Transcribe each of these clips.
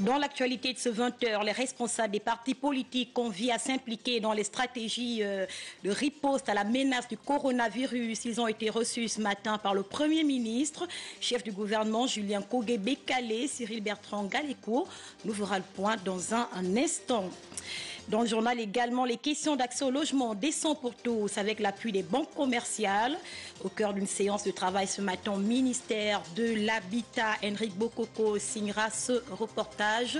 Dans l'actualité de ce 20h, les responsables des partis politiques convient à s'impliquer dans les stratégies de riposte à la menace du coronavirus. Ils ont été reçus ce matin par le Premier ministre, chef du gouvernement Julien Kogué-Bekale, Cyril Bertrand Galécourt. Nous verrons le point dans un instant. Dans le journal également, les questions d'accès au logement descendent pour tous avec l'appui des banques commerciales. Au cœur d'une séance de travail ce matin, le ministère de l'Habitat, Henrique Bokoko signera ce reportage.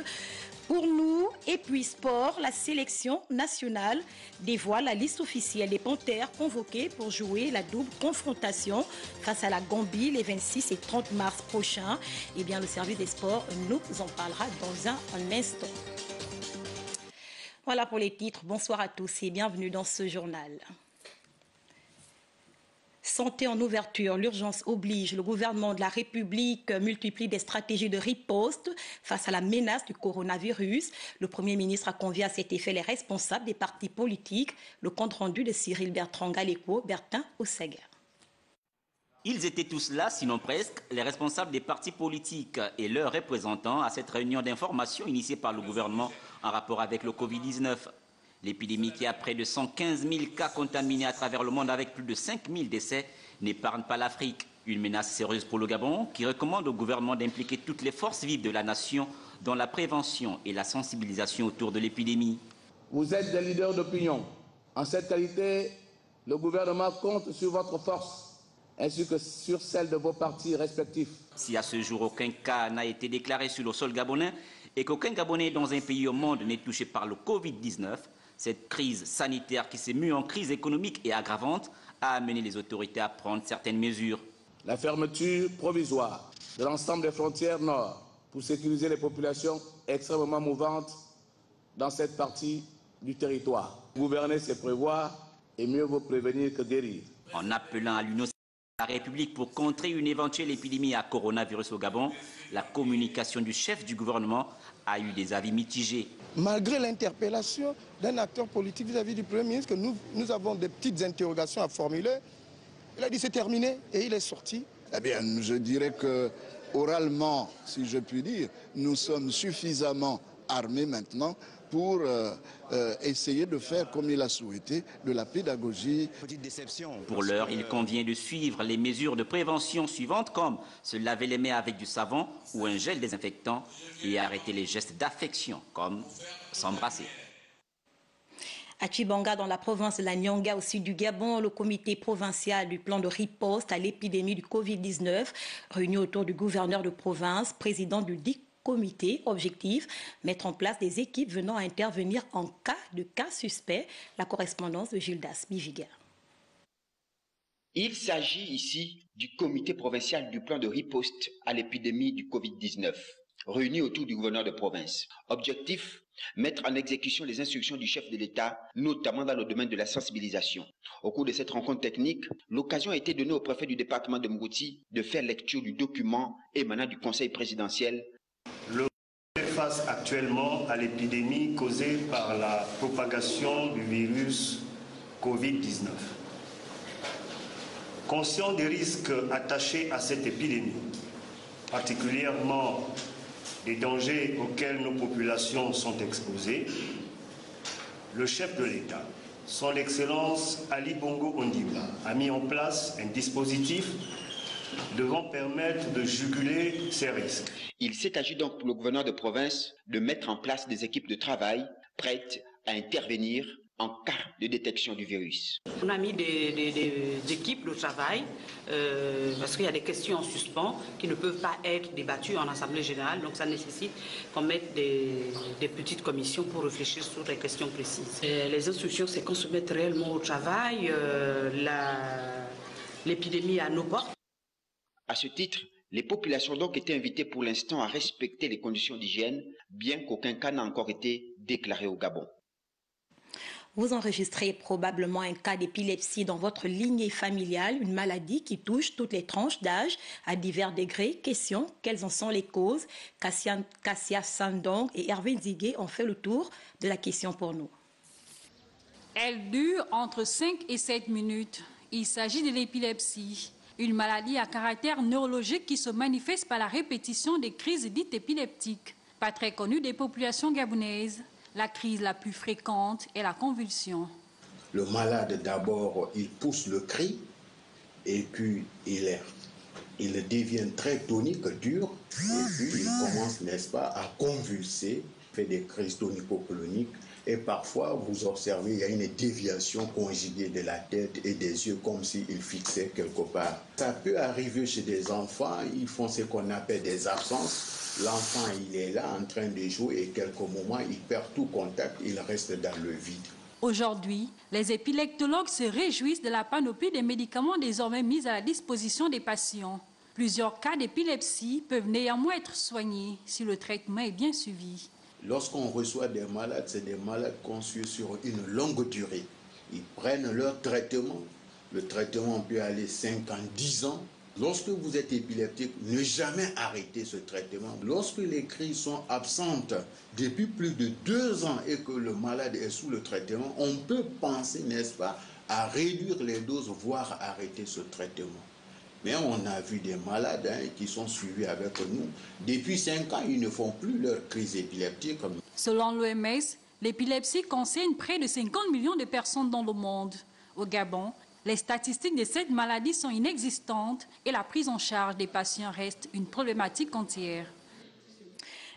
Pour nous, et puis sport, la sélection nationale dévoile la liste officielle des Panthères convoqués pour jouer la double confrontation face à la Gambie les 26 et 30 mars prochains. Eh bien, le service des sports nous en parlera dans un instant. Voilà pour les titres. Bonsoir à tous et bienvenue dans ce journal. Santé en ouverture, l'urgence oblige. Le gouvernement de la République multiplie des stratégies de riposte face à la menace du coronavirus. Le Premier ministre a convié à cet effet les responsables des partis politiques. Le compte rendu de Cyril Bertrand Galécourt, Bertin Osega. Ils étaient tous là, sinon presque, les responsables des partis politiques et leurs représentants à cette réunion d'information initiée par le gouvernement en rapport avec le Covid-19. L'épidémie qui a près de 115 000 cas contaminés à travers le monde avec plus de 5 000 décès n'épargne pas l'Afrique. Une menace sérieuse pour le Gabon qui recommande au gouvernement d'impliquer toutes les forces vives de la nation dans la prévention et la sensibilisation autour de l'épidémie. Vous êtes des leaders d'opinion. En cette qualité, le gouvernement compte sur votre force ainsi que sur celle de vos partis respectifs. Si à ce jour aucun cas n'a été déclaré sur le sol gabonais et qu'aucun Gabonais dans un pays au monde n'est touché par le Covid-19, cette crise sanitaire qui s'est mue en crise économique et aggravante a amené les autorités à prendre certaines mesures. La fermeture provisoire de l'ensemble des frontières nord pour sécuriser les populations extrêmement mouvantes dans cette partie du territoire. Gouverner, c'est prévoir et mieux vaut prévenir que guérir. En appelant à l'Union la République pour contrer une éventuelle épidémie à coronavirus au Gabon, la communication du chef du gouvernement a eu des avis mitigés. Malgré l'interpellation d'un acteur politique vis-à-vis du Premier ministre, que nous avons des petites interrogations à formuler, il a dit c'est terminé et il est sorti. Eh bien, je dirais que oralement, si je puis dire, nous sommes suffisamment armés maintenant pour essayer de faire, comme il a souhaité, de la pédagogie. Petite déception. Pour l'heure, il convient de suivre les mesures de prévention suivantes, comme se laver les mains avec du savon ou un gel désinfectant et arrêter les gestes d'affection, comme s'embrasser. À Tchibanga, dans la province de la Nyanga, au sud du Gabon, le comité provincial du plan de riposte à l'épidémie du Covid-19, réuni autour du gouverneur de province, président du DIC, comité, objectif, mettre en place des équipes venant à intervenir en cas de cas suspect. La correspondance de Gildas Biviga. Il s'agit ici du comité provincial du plan de riposte à l'épidémie du Covid-19, réuni autour du gouverneur de province. Objectif, mettre en exécution les instructions du chef de l'État, notamment dans le domaine de la sensibilisation. Au cours de cette rencontre technique, l'occasion a été donnée au préfet du département de Mouti de faire lecture du document émanant du conseil présidentiel. Le fait face actuellement à l'épidémie causée par la propagation du virus Covid-19. Conscient des risques attachés à cette épidémie, particulièrement des dangers auxquels nos populations sont exposées, le chef de l'État, son Excellence Ali Bongo Ondimba, a mis en place un dispositif devant permettre de juguler ces risques. Il s'est agi donc pour le gouverneur de province de mettre en place des équipes de travail prêtes à intervenir en cas de détection du virus. On a mis des équipes de travail parce qu'il y a des questions en suspens qui ne peuvent pas être débattues en assemblée générale, donc ça nécessite qu'on mette des petites commissions pour réfléchir sur les questions précises. Et les instructions, c'est qu'on se mette réellement au travail, l'épidémie à nos portes. À ce titre, les populations ont donc été invitées pour l'instant à respecter les conditions d'hygiène, bien qu'aucun cas n'a encore été déclaré au Gabon. Vous enregistrez probablement un cas d'épilepsie dans votre lignée familiale, une maladie qui touche toutes les tranches d'âge à divers degrés. Question, quelles en sont les causes? Cassia Sandong et Hervé Nzigué ont fait le tour de la question pour nous. Elle dure entre 5 et 7 minutes. Il s'agit de l'épilepsie, une maladie à caractère neurologique qui se manifeste par la répétition des crises dites épileptiques. Pas très connue des populations gabonaises, la crise la plus fréquente est la convulsion. Le malade, d'abord, il pousse le cri et puis il devient très tonique, dur, et puis il commence, n'est-ce pas, à convulser, fait des crises tonico-cloniques. Et parfois, vous observez, il y a une déviation conjuguée de la tête et des yeux, comme s'il fixait quelque part. Ça peut arriver chez des enfants, ils font ce qu'on appelle des absences. L'enfant, il est là en train de jouer et quelques moments, il perd tout contact, il reste dans le vide. Aujourd'hui, les épileptologues se réjouissent de la panoplie des médicaments désormais mis à la disposition des patients. Plusieurs cas d'épilepsie peuvent néanmoins être soignés si le traitement est bien suivi. Lorsqu'on reçoit des malades, c'est des malades conçus sur une longue durée. Ils prennent leur traitement. Le traitement peut aller 5 ans, 10 ans. Lorsque vous êtes épileptique, ne jamais arrêter ce traitement. Lorsque les crises sont absentes depuis plus de 2 ans et que le malade est sous le traitement, on peut penser, n'est-ce pas, à réduire les doses, voire arrêter ce traitement. Mais on a vu des malades qui sont suivis avec nous. Depuis 5 ans, ils ne font plus leur crise épileptique. Selon l'OMS, l'épilepsie concerne près de 50 millions de personnes dans le monde. Au Gabon, les statistiques de cette maladie sont inexistantes et la prise en charge des patients reste une problématique entière.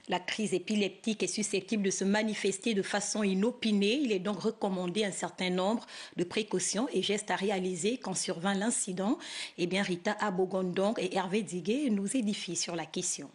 La crise épileptique est susceptible de se manifester de façon inopinée. Il est donc recommandé un certain nombre de précautions et gestes à réaliser quand survint l'incident. Eh bien, Rita Abogondong et Hervé Digué nous édifient sur la question.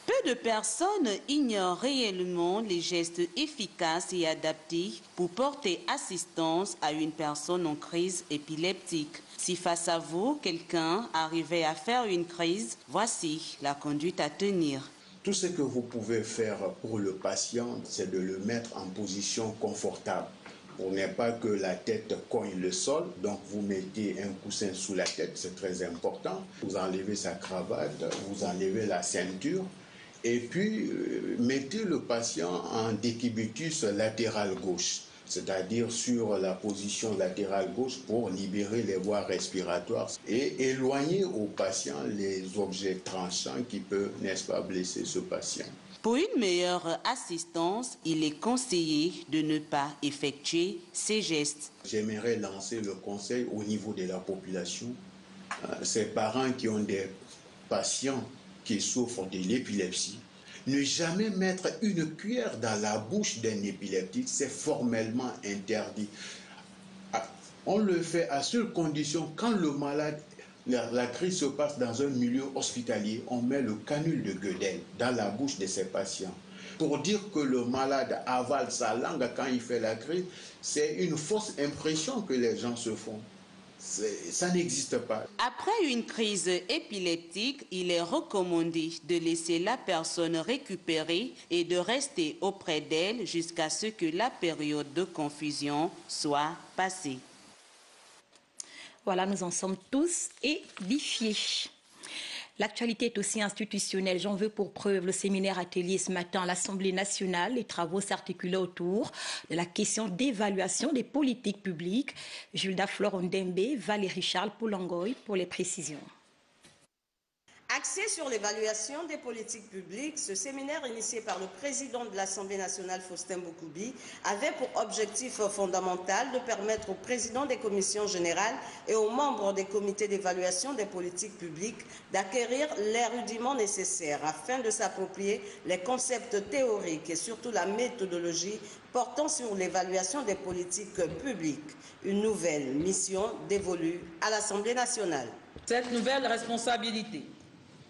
Peu de personnes ignorent réellement les gestes efficaces et adaptés pour porter assistance à une personne en crise épileptique. Si face à vous, quelqu'un arrivait à faire une crise, voici la conduite à tenir. Tout ce que vous pouvez faire pour le patient, c'est de le mettre en position confortable. Pour ne pas que la tête cogne le sol, donc vous mettez un coussin sous la tête, c'est très important. Vous enlevez sa cravate, vous enlevez la ceinture, et puis mettez le patient en décubitus latéral gauche, c'est-à-dire sur la position latérale gauche pour libérer les voies respiratoires et éloigner au patient les objets tranchants qui peuvent, n'est-ce pas, blesser ce patient. Pour une meilleure assistance, il est conseillé de ne pas effectuer ces gestes. J'aimerais lancer le conseil au niveau de la population. Ces parents qui ont des patients qui souffrent de l'épilepsie, ne jamais mettre une cuillère dans la bouche d'un épileptique, c'est formellement interdit. On le fait à seule condition, quand le malade, la crise se passe dans un milieu hospitalier, on met le canule de Gödel dans la bouche de ces patients. Pour dire que le malade avale sa langue quand il fait la crise, c'est une fausse impression que les gens se font. Ça n'existe pas. Après une crise épileptique, il est recommandé de laisser la personne récupérer et de rester auprès d'elle jusqu'à ce que la période de confusion soit passée. Voilà, nous en sommes tous édifiés. L'actualité est aussi institutionnelle. J'en veux pour preuve le séminaire atelier ce matin à l'Assemblée nationale. Les travaux s'articulaient autour de la question d'évaluation des politiques publiques. Julda Flore Ndembe, Valérie Charles Poulangoy pour les précisions. Axé sur l'évaluation des politiques publiques, ce séminaire initié par le président de l'Assemblée nationale, Faustin Boukoubi, avait pour objectif fondamental de permettre aux présidents des commissions générales et aux membres des comités d'évaluation des politiques publiques d'acquérir les rudiments nécessaires afin de s'approprier les concepts théoriques et surtout la méthodologie portant sur l'évaluation des politiques publiques. Une nouvelle mission dévolue à l'Assemblée nationale. Cette nouvelle responsabilité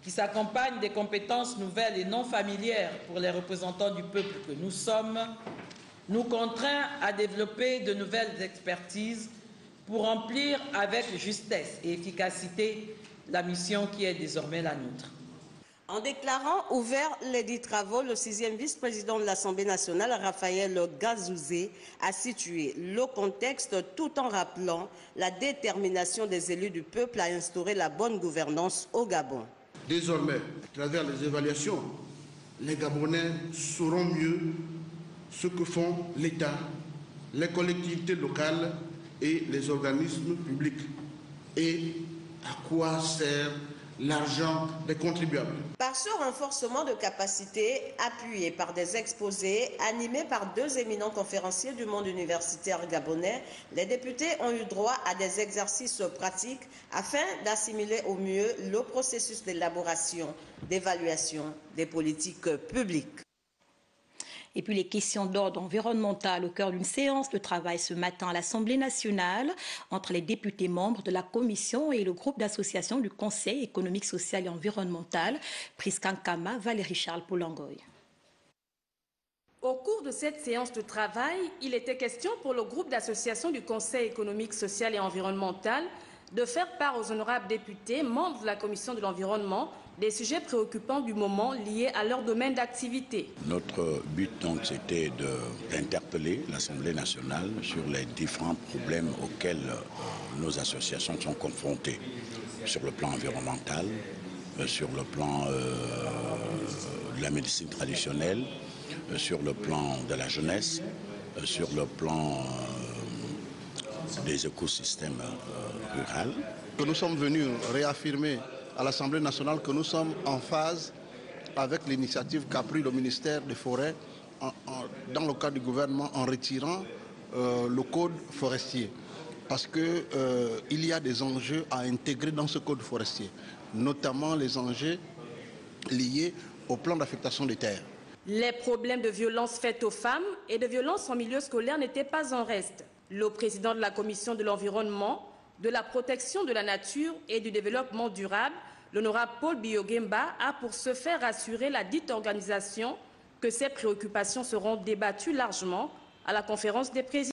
qui s'accompagne des compétences nouvelles et non familières pour les représentants du peuple que nous sommes, nous contraint à développer de nouvelles expertises pour remplir avec justesse et efficacité la mission qui est désormais la nôtre. En déclarant ouvert les dits travaux, le 6e vice-président de l'Assemblée nationale, Raphaël Gazouzé, a situé le contexte tout en rappelant la détermination des élus du peuple à instaurer la bonne gouvernance au Gabon. Désormais, à travers les évaluations, les Gabonais sauront mieux ce que font l'État, les collectivités locales et les organismes publics et à quoi sert l'argent des contribuables. Par ce renforcement de capacité, appuyé par des exposés, animés par 2 éminents conférenciers du monde universitaire gabonais, les députés ont eu droit à des exercices pratiques afin d'assimiler au mieux le processus d'élaboration, d'évaluation des politiques publiques. Et puis les questions d'ordre environnemental au cœur d'une séance de travail ce matin à l'Assemblée nationale entre les députés membres de la Commission et le groupe d'association du Conseil économique, social et environnemental, Priskankama, Valérie Charles Poulangoy. Au cours de cette séance de travail, il était question pour le groupe d'association du Conseil économique, social et environnemental de faire part aux honorables députés membres de la Commission de l'environnement des sujets préoccupants du moment liés à leur domaine d'activité. Notre but donc c'était d'interpeller l'Assemblée nationale sur les différents problèmes auxquels nos associations sont confrontées, sur le plan environnemental, sur le plan de la médecine traditionnelle, sur le plan de la jeunesse, sur le plan des écosystèmes ruraux. Que nous sommes venus réaffirmer à l'Assemblée nationale que nous sommes en phase avec l'initiative qu'a pris le ministère des Forêts dans le cadre du gouvernement en retirant le code forestier. Parce qu'il y a des enjeux à intégrer dans ce code forestier, notamment les enjeux liés au plan d'affectation des terres. Les problèmes de violences faites aux femmes et de violences en milieu scolaire n'étaient pas en reste. Le président de la Commission de l'environnement, de la protection de la nature et du développement durable, l'honorable Paul Biogemba, a pour ce faire rassurer la dite organisation que ces préoccupations seront débattues largement à la conférence des présidents.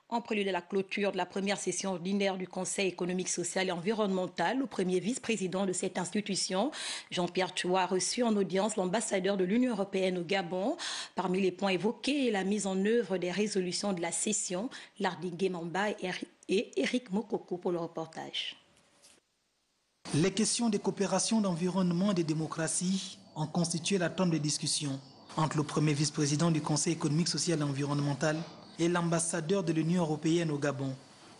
En prélude à la clôture de la première session ordinaire du Conseil économique, social et environnemental, le premier vice-président de cette institution, Jean-Pierre Tchoua, a reçu en audience l'ambassadeur de l'Union européenne au Gabon. Parmi les points évoqués, la mise en œuvre des résolutions de la session, Lardingue Mamba et Eric Mokoko pour le reportage. Les questions de coopération d'environnement et de démocratie ont constitué la trame de discussion entre le premier vice-président du Conseil économique, social et environnemental et l'ambassadeur de l'Union européenne au Gabon.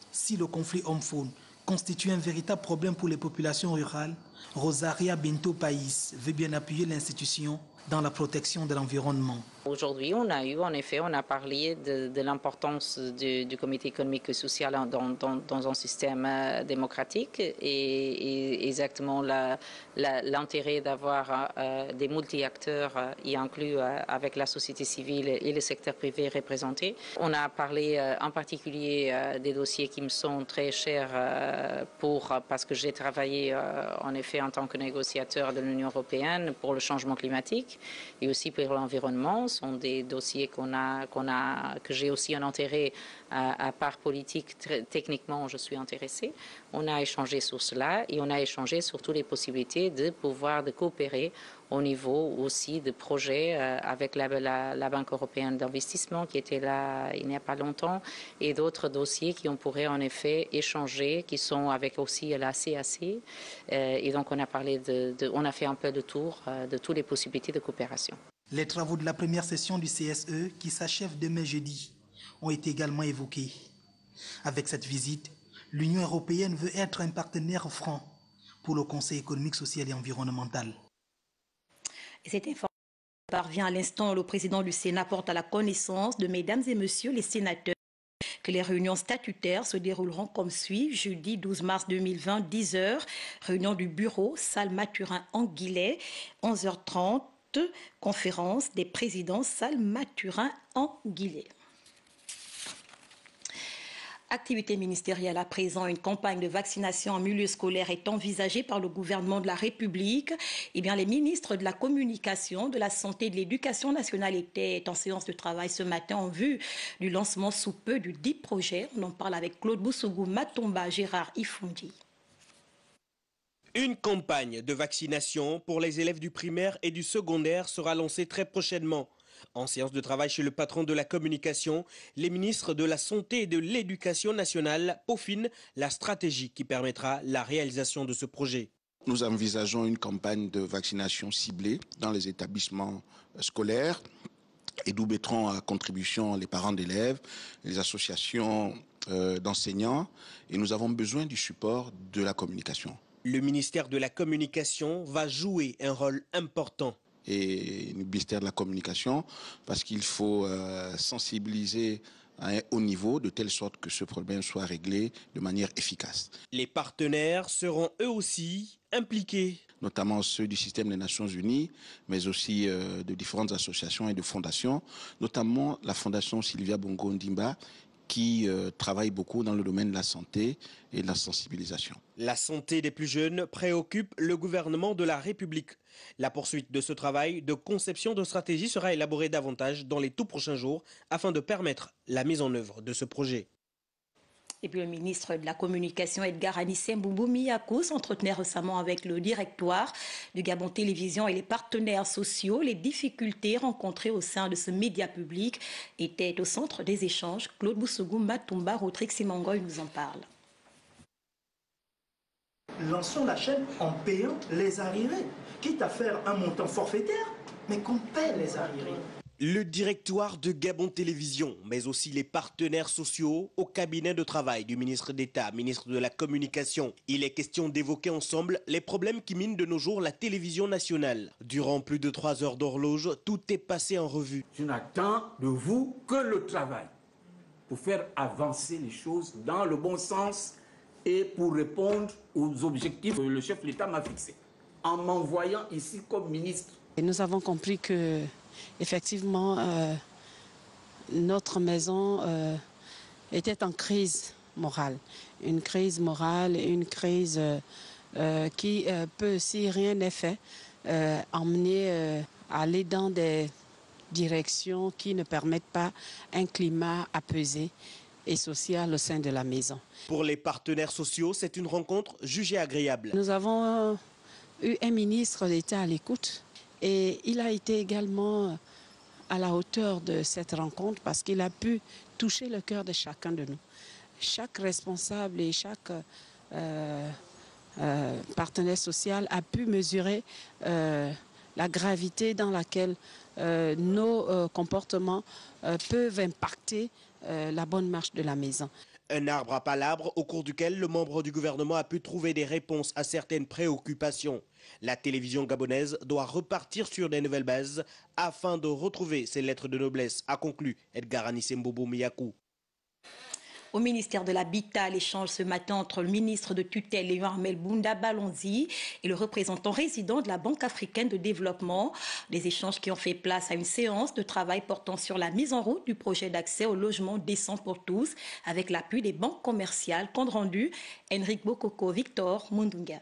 Si le conflit homme-faune constitue un véritable problème pour les populations rurales, Rosaria Bintou Païs veut bien appuyer l'institution dans la protection de l'environnement. Aujourd'hui, on a parlé de l'importance du comité économique et social dans un système démocratique et exactement l'intérêt d'avoir des multi-acteurs, y inclus avec la société civile et le secteur privé représentés. On a parlé en particulier des dossiers qui me sont très chers parce que j'ai travaillé en effet en tant que négociateur de l'Union européenne pour le changement climatique et aussi pour l'environnement. Ce sont des dossiers que j'ai aussi un intérêt à part politique. Techniquement, je suis intéressée. On a échangé sur cela et on a échangé sur toutes les possibilités de coopérer au niveau aussi de projets avec la Banque européenne d'investissement qui était là il n'y a pas longtemps et d'autres dossiers qu'on pourrait en effet échanger qui sont avec aussi la CAC. Et donc on a parlé on a fait un peu le tour de toutes les possibilités de coopération. Les travaux de la première session du CSE qui s'achève demain jeudi ont été également évoqués. Avec cette visite, l'Union européenne veut être un partenaire franc pour le Conseil économique, social et environnemental. Et cette information parvient à l'instant. Le président du Sénat porte à la connaissance de mesdames et messieurs les sénateurs que les réunions statutaires se dérouleront comme suit. Jeudi 12 mars 2020, 10h, réunion du bureau, salle Mathurin-Anguillet, 11h30, conférence des présidents, salle Mathurin-Anguillet. Activité ministérielle à présent, une campagne de vaccination en milieu scolaire est envisagée par le gouvernement de la République. Eh bien, les ministres de la Communication, de la Santé et de l'Éducation nationale étaient en séance de travail ce matin en vue du lancement sous peu du dit projet. On en parle avec Claude Boussougou, Matomba, Gérard Ifundi. Une campagne de vaccination pour les élèves du primaire et du secondaire sera lancée très prochainement. En séance de travail chez le patron de la communication, les ministres de la Santé et de l'Éducation nationale peaufinent la stratégie qui permettra la réalisation de ce projet. Nous envisageons une campagne de vaccination ciblée dans les établissements scolaires et nous mettrons à contribution les parents d'élèves, les associations d'enseignants et nous avons besoin du support de la communication. Le ministère de la Communication va jouer un rôle important. Et le ministère de la Communication, parce qu'il faut sensibiliser à un haut niveau, de telle sorte que ce problème soit réglé de manière efficace. Les partenaires seront eux aussi impliqués. Notamment ceux du système des Nations Unies, mais aussi de différentes associations et de fondations, notamment la fondation Sylvia Bongo Ondimba, qui travaille beaucoup dans le domaine de la santé et de la sensibilisation. La santé des plus jeunes préoccupe le gouvernement de la République. La poursuite de ce travail de conception de stratégie sera élaborée davantage dans les tout prochains jours afin de permettre la mise en œuvre de ce projet. Et puis le ministre de la Communication, Edgar Anissé Mboumbou Miakou, s'entretenait récemment avec le directoire du Gabon Télévision et les partenaires sociaux. Les difficultés rencontrées au sein de ce média public étaient au centre des échanges. Claude Boussougou Matumba, Rotrix Simangoy nous en parle. Lançons la chaîne en payant les arriérés, quitte à faire un montant forfaitaire, mais qu'on paie les arriérés. Le directoire de Gabon Télévision, mais aussi les partenaires sociaux au cabinet de travail du ministre d'État, ministre de la Communication. Il est question d'évoquer ensemble les problèmes qui minent de nos jours la télévision nationale. Durant plus de 3 heures d'horloge, tout est passé en revue. Je n'attends de vous que le travail pour faire avancer les choses dans le bon sens et pour répondre aux objectifs que le chef de l'État m'a fixés. En m'envoyant ici comme ministre. Et nous avons compris que effectivement, notre maison était en crise morale. Une crise morale, une crise qui peut, si rien n'est fait, emmener à aller dans des directions qui ne permettent pas un climat apaisé et social au sein de la maison. Pour les partenaires sociaux, c'est une rencontre jugée agréable. Nous avons eu un ministre d'État à l'écoute. Et il a été également à la hauteur de cette rencontre parce qu'il a pu toucher le cœur de chacun de nous. Chaque responsable et chaque partenaire social a pu mesurer la gravité dans laquelle nos comportements peuvent impacter la bonne marche de la maison. Un arbre à palabres au cours duquel le membre du gouvernement a pu trouver des réponses à certaines préoccupations. La télévision gabonaise doit repartir sur des nouvelles bases afin de retrouver ses lettres de noblesse, a conclu Edgar Anissé Mboumbou Miakou. Au ministère de l'Habitat, l'échange ce matin entre le ministre de tutelle Léon Armel Bounda Balonzi et le représentant résident de la Banque africaine de développement. Des échanges qui ont fait place à une séance de travail portant sur la mise en route du projet d'accès au logement décent pour tous avec l'appui des banques commerciales. Compte rendu, Henrik Bokoko, Victor Mundunga.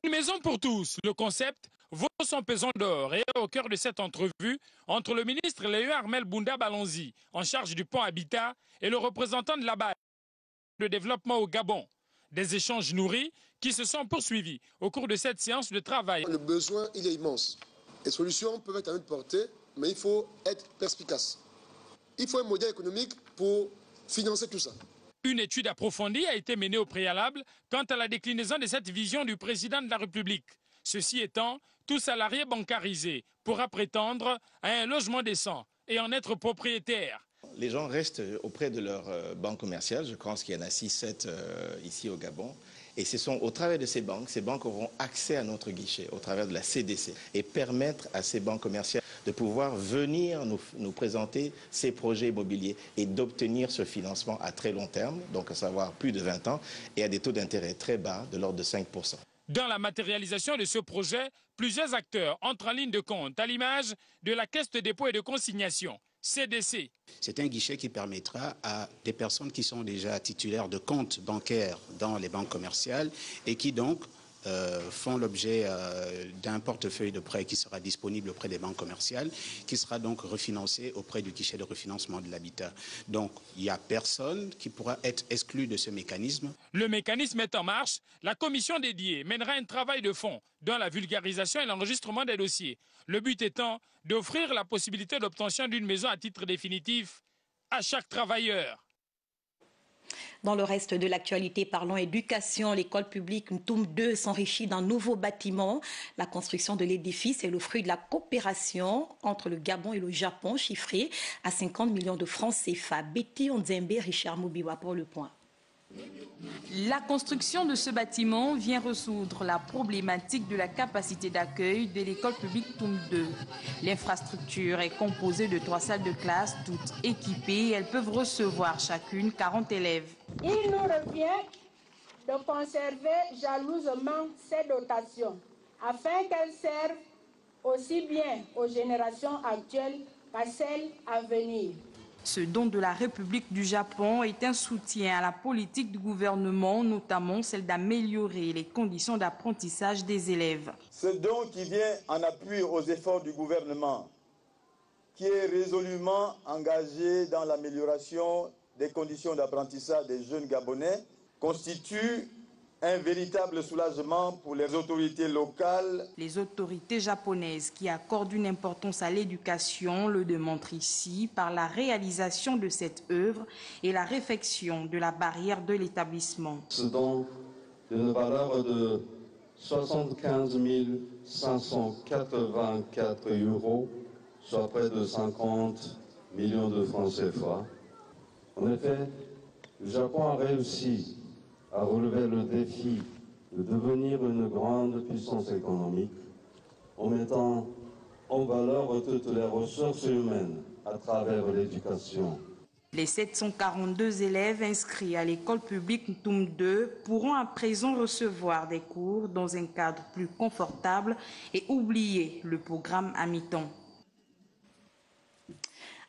Une maison pour tous, le concept vaut son pesant d'or et est au cœur de cette entrevue entre le ministre Léon Armel Bounda Balonzi, en charge du pont Habitat, et le représentant de la Banque de développement au Gabon. Des échanges nourris qui se sont poursuivis au cours de cette séance de travail. Le besoin, il est immense. Les solutions peuvent être à notre portée, mais il faut être perspicace. Il faut un modèle économique pour financer tout ça. Une étude approfondie a été menée au préalable quant à la déclinaison de cette vision du président de la République. Ceci étant, tout salarié bancarisé pourra prétendre à un logement décent et en être propriétaire. Les gens restent auprès de leur banque commerciale. Je pense qu'il y en a 6-7 ici au Gabon. Et ce sont au travers de ces banques auront accès à notre guichet, au travers de la CDC, et permettre à ces banques commerciales de pouvoir venir nous présenter ces projets immobiliers et d'obtenir ce financement à très long terme, donc à savoir plus de 20 ans, et à des taux d'intérêt très bas, de l'ordre de 5%. Dans la matérialisation de ce projet, plusieurs acteurs entrent en ligne de compte, à l'image de la Caisse de dépôt et de consignation, CDC. C'est un guichet qui permettra à des personnes qui sont déjà titulaires de comptes bancaires dans les banques commerciales et qui donc font l'objet d'un portefeuille de prêts qui sera disponible auprès des banques commerciales, qui sera donc refinancé auprès du guichet de refinancement de l'habitat. Donc, il n'y a personne qui pourra être exclu de ce mécanisme. Le mécanisme est en marche. La commission dédiée mènera un travail de fond dans la vulgarisation et l'enregistrement des dossiers. Le but étant d'offrir la possibilité d'obtention d'une maison à titre définitif à chaque travailleur. Dans le reste de l'actualité, parlons éducation. L'école publique Ntoum 2 s'enrichit d'un nouveau bâtiment. La construction de l'édifice est le fruit de la coopération entre le Gabon et le Japon, chiffré à 50 millions de francs CFA. Betty Onzembe, Richard Moubiwa pour le point. La construction de ce bâtiment vient résoudre la problématique de la capacité d'accueil de l'école publique Toum 2. L'infrastructure est composée de 3 salles de classe, toutes équipées. Elles peuvent recevoir chacune 40 élèves. Il nous revient de conserver jalousement ces dotations afin qu'elles servent aussi bien aux générations actuelles qu'à celles à venir. Ce don de la République du Japon est un soutien à la politique du gouvernement, notamment celle d'améliorer les conditions d'apprentissage des élèves. Ce don qui vient en appui aux efforts du gouvernement, qui est résolument engagé dans l'amélioration des conditions d'apprentissage des jeunes Gabonais, constitue un véritable soulagement pour les autorités locales. Les autorités japonaises qui accordent une importance à l'éducation le démontrent ici par la réalisation de cette œuvre et la réfection de la barrière de l'établissement. Ce don d'une valeur de 75 584 €, soit près de 50 millions de francs CFA. En effet, le Japon a réussi à relever le défi de devenir une grande puissance économique en mettant en valeur toutes les ressources humaines à travers l'éducation. Les 742 élèves inscrits à l'école publique Toum 2 pourront à présent recevoir des cours dans un cadre plus confortable et oublier le programme à mi-temps.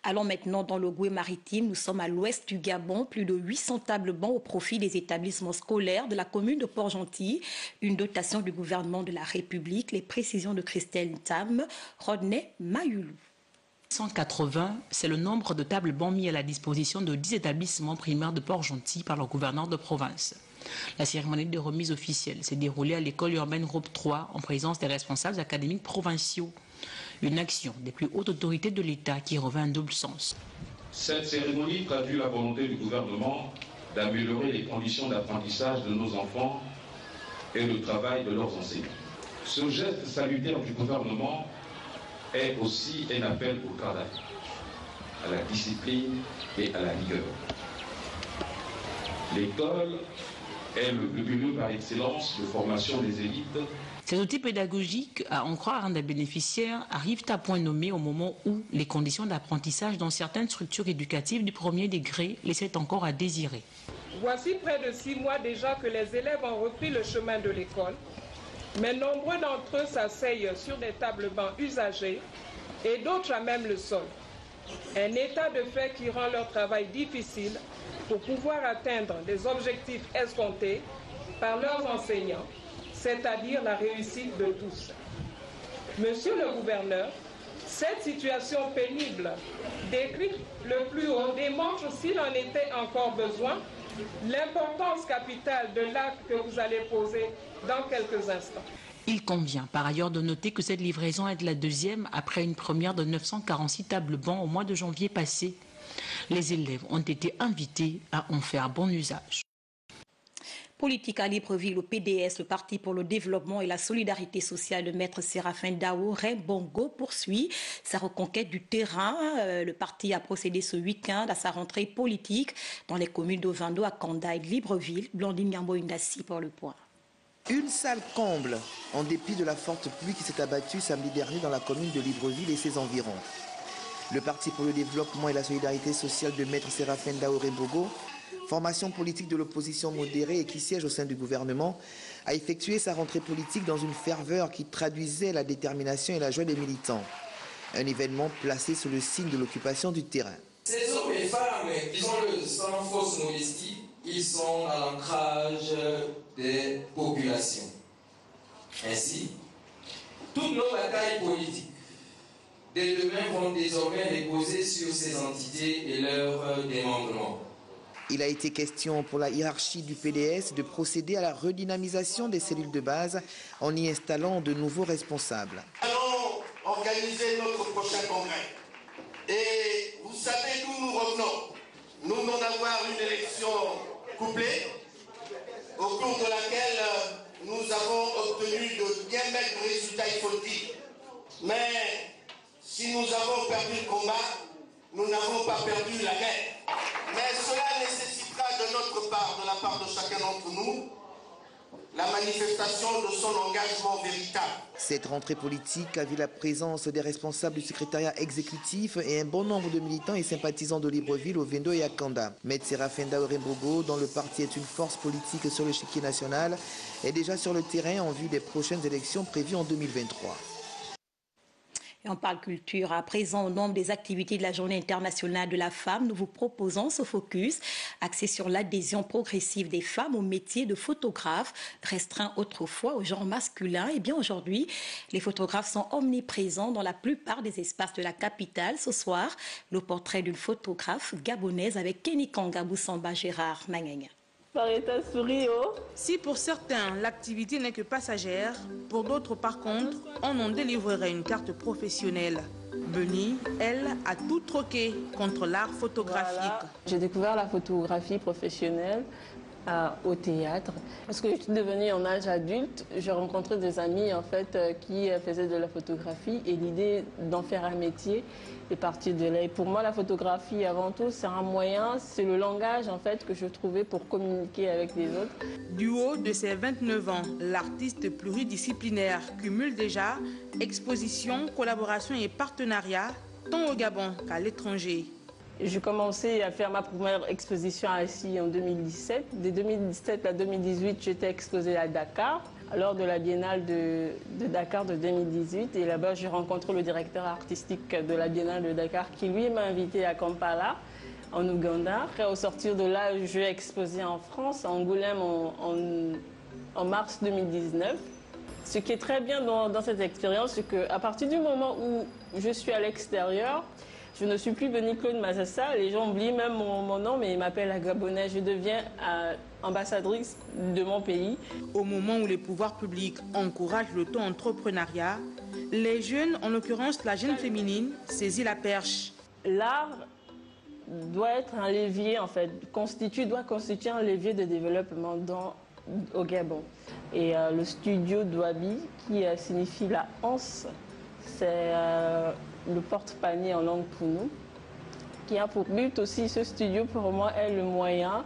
Allons maintenant dans le Goué maritime. Nous sommes à l'ouest du Gabon. Plus de 800 tables bancs au profit des établissements scolaires de la commune de Port-Gentil. Une dotation du gouvernement de la République. Les précisions de Christelle Tam, Rodney Mayoulou. 180, c'est le nombre de tables bancs mis à la disposition de 10 établissements primaires de Port-Gentil par le gouverneur de province. La cérémonie de remise officielle s'est déroulée à l'école urbaine Groupe 3 en présence des responsables académiques provinciaux. Une action des plus hautes autorités de l'État qui revêt un double sens. Cette cérémonie traduit la volonté du gouvernement d'améliorer les conditions d'apprentissage de nos enfants et le travail de leurs enseignants. Ce geste salutaire du gouvernement est aussi un appel au travail, à la discipline et à la rigueur. L'école est le lieu par excellence de formation des élites. Ces outils pédagogiques, à en croire un des bénéficiaires, arrivent à point nommé au moment où les conditions d'apprentissage dans certaines structures éducatives du premier degré laissaient encore à désirer. Voici près de 6 mois déjà que les élèves ont repris le chemin de l'école, mais nombreux d'entre eux s'asseyent sur des tables bancs usagées et d'autres à même le sol. Un état de fait qui rend leur travail difficile pour pouvoir atteindre les objectifs escomptés par leurs enseignants, c'est-à-dire la réussite de tous. Monsieur le gouverneur, cette situation pénible décrite le plus haut démontre, s'il en était encore besoin, l'importance capitale de l'acte que vous allez poser dans quelques instants. Il convient par ailleurs de noter que cette livraison est la deuxième après une première de 946 tables bancs au mois de janvier passé. Les élèves ont été invités à en faire bon usage. Politique à Libreville, le PDS, le Parti pour le développement et la solidarité sociale de Maître Séraphin Dao Bongo poursuit sa reconquête du terrain. Le parti a procédé ce week-end à sa rentrée politique dans les communes d'Ovando, Akanda et de Libreville. Blandine Gambo-Indassi pour le point. Une salle comble, en dépit de la forte pluie qui s'est abattue samedi dernier dans la commune de Libreville et ses environs. Le Parti pour le développement et la solidarité sociale de Maître Séraphin Dao Bongo, formation politique de l'opposition modérée et qui siège au sein du gouvernement, a effectué sa rentrée politique dans une ferveur qui traduisait la détermination et la joie des militants. Un événement placé sous le signe de l'occupation du terrain. Ces hommes et femmes, disons-le sans fausse modestie, ils sont à l'ancrage des populations. Ainsi, toutes nos batailles politiques dès demain vont désormais reposer sur ces entités et leur démembrement. Il a été question pour la hiérarchie du PDS de procéder à la redynamisation des cellules de base en y installant de nouveaux responsables. Nous allons organiser notre prochain congrès. Et vous savez d'où nous revenons. Nous venons d'avoir une élection couplée, au cours de laquelle nous avons obtenu de bien maigres résultats, il faut le dire. Mais si nous avons perdu le combat, nous n'avons pas perdu la guerre. Mais cela nécessitera permettra de notre part, de la part de chacun d'entre nous, la manifestation de son engagement véritable. Cette rentrée politique a vu la présence des responsables du secrétariat exécutif et un bon nombre de militants et sympathisants de Libreville, Ovendo et à Kanda. Maître Séraphin Daoré-Mbogo, dont le parti est une force politique sur l'échiquier national, est déjà sur le terrain en vue des prochaines élections prévues en 2023. Et on parle culture. À présent, au nombre des activités de la Journée internationale de la femme, nous vous proposons ce focus axé sur l'adhésion progressive des femmes au métier de photographe, restreint autrefois au genre masculin. Et bien aujourd'hui, les photographes sont omniprésents dans la plupart des espaces de la capitale. Ce soir, le portrait d'une photographe gabonaise avec Kenikanga Boussamba Gérard Manganga. Si pour certains, l'activité n'est que passagère, pour d'autres, par contre, on en délivrerait une carte professionnelle. Beni, elle, a tout troqué contre l'art photographique. Voilà. J'ai découvert la photographie professionnelle au théâtre. Parce que je suis devenue en âge adulte, j'ai rencontré des amis en fait qui faisaient de la photographie et l'idée d'en faire un métier est partie de là. Et pour moi, la photographie, avant tout, c'est un moyen, c'est le langage en fait que je trouvais pour communiquer avec les autres. Du haut de ses 29 ans, l'artiste pluridisciplinaire cumule déjà exposition, collaboration et partenariat, tant au Gabon qu'à l'étranger. J'ai commencé à faire ma première exposition à Assis en 2017. De 2017 à 2018, j'étais exposée à Dakar, lors de la Biennale de Dakar de 2018. Et là-bas, j'ai rencontré le directeur artistique de la Biennale de Dakar qui, lui, m'a invité à Kampala, en Ouganda. Après, au sortir de là, j'ai exposé en France, à Angoulême, en mars 2019. Ce qui est très bien dans cette expérience, c'est qu'à partir du moment où je suis à l'extérieur, je ne suis plus Beni Claude Mazassa, les gens oublient même mon nom, mais ils m'appellent la Gabonaise. Je deviens ambassadrice de mon pays. Au moment où les pouvoirs publics encouragent l'auto-entrepreneuriat, les jeunes, en l'occurrence la jeune féminine, saisit la perche. L'art doit être un levier, en fait, doit constituer un levier de développement au Gabon. Et le studio Douabi, qui signifie la anse, c'est le porte-panier en langue pounou, qui a pour but aussi, ce studio pour moi est le moyen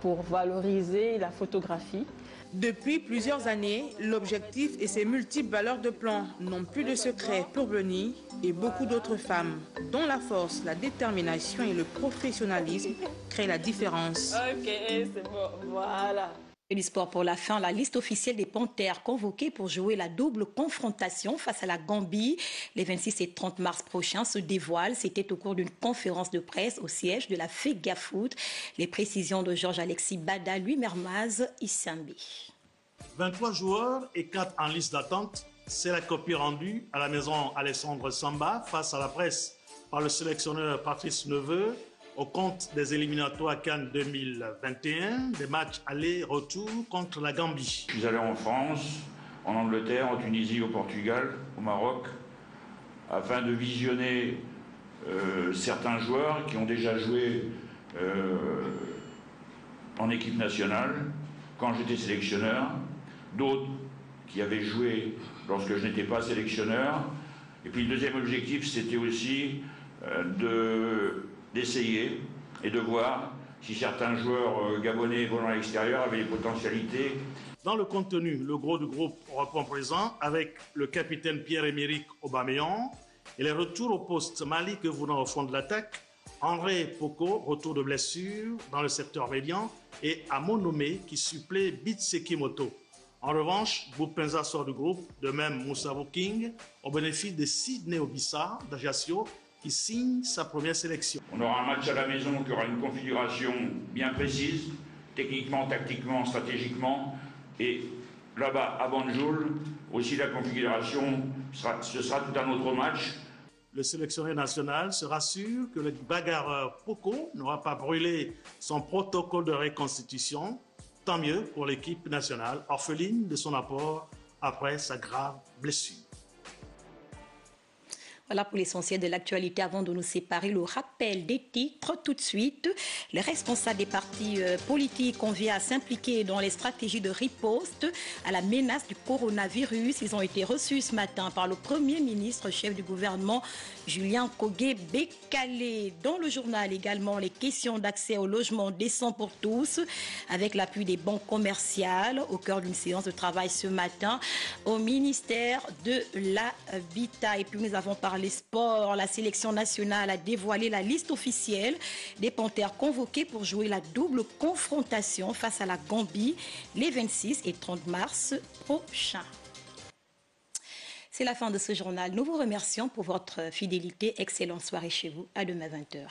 pour valoriser la photographie. Depuis plusieurs années, l'objectif et ses multiples valeurs de plan n'ont plus de secret pour Beni et beaucoup d'autres femmes, dont la force, la détermination et le professionnalisme créent la différence. Ok, c'est bon, voilà. Et du sport pour la fin, la liste officielle des Panthères convoquées pour jouer la double confrontation face à la Gambie les 26 et 30 mars prochains se dévoile. C'était au cours d'une conférence de presse au siège de la FEGAFOOT. Les précisions de Georges-Alexis Bada, Louis Mermaz, Issambi. 23 joueurs et 4 en liste d'attente. C'est la copie rendue à la maison Alessandre Samba face à la presse par le sélectionneur Patrice Neveu au compte des éliminatoires Cannes 2021, des matchs aller-retour contre la Gambie. Je suis allé en France, en Angleterre, en Tunisie, au Portugal, au Maroc, afin de visionner certains joueurs qui ont déjà joué en équipe nationale quand j'étais sélectionneur, d'autres qui avaient joué lorsque je n'étais pas sélectionneur. Et puis le deuxième objectif, c'était aussi d'essayer et de voir si certains joueurs gabonais évoluant à l'extérieur avaient des potentialités. Dans le contenu, le gros du groupe reprend présent avec le capitaine Pierre-Emerick Aubameyang et les retours au poste Malik venant au fond de l'attaque, André Poko, retour de blessure dans le secteur médian, et Amonome qui supplée Bitseki Moto. En revanche, Boupenza sort du groupe, de même Moussa King, au bénéfice de Sidney Obissa d'Ajaccio, qui signe sa première sélection. On aura un match à la maison qui aura une configuration bien précise, techniquement, tactiquement, stratégiquement. Et là-bas, à Banjul, aussi la configuration, ce sera tout un autre match. Le sélectionneur national se rassure que le bagarreur Poko n'aura pas brûlé son protocole de reconstitution. Tant mieux pour l'équipe nationale, orpheline de son apport après sa grave blessure. Voilà pour l'essentiel de l'actualité. Avant de nous séparer, le rappel des titres tout de suite. Les responsables des partis politiques conviés à s'impliquer dans les stratégies de riposte à la menace du coronavirus. Ils ont été reçus ce matin par le Premier ministre, chef du gouvernement, Julien Kogué-Bekale. Dans le journal également, les questions d'accès au logement décent pour tous, avec l'appui des banques commerciales, au cœur d'une séance de travail ce matin au ministère de l'Habitat. Et puis nous avons parlé sport. La sélection nationale a dévoilé la liste officielle des Panthères convoqués pour jouer la double confrontation face à la Gambie les 26 et 30 mars prochains. C'est la fin de ce journal. Nous vous remercions pour votre fidélité. Excellente soirée chez vous. À demain 20h.